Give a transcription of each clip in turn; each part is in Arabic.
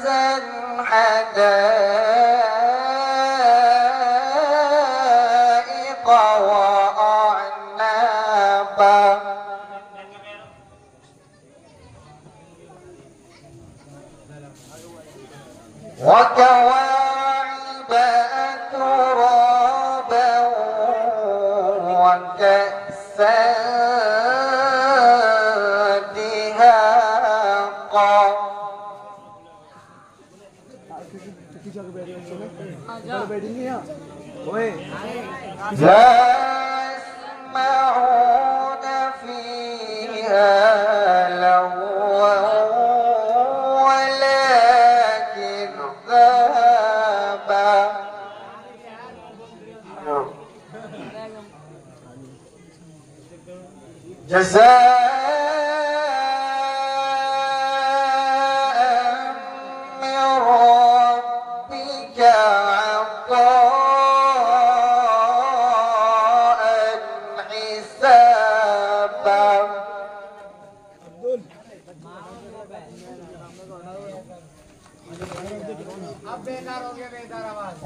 كأسا حدائق وأعنابا وكواعب أترابا وكأسا دهاقا لا يسمعون فيها لغوا ولا كذابا جزاء من ربك عطاء حسابا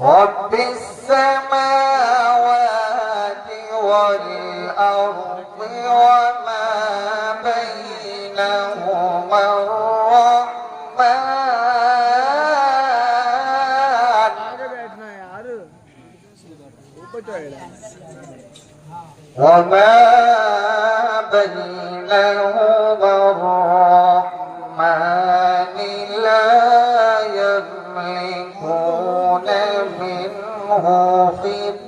رب السماوات والأرض وما بينهما الرحمن لا يملكون منه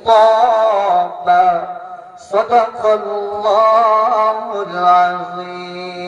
خطابا صدق الله العظيم.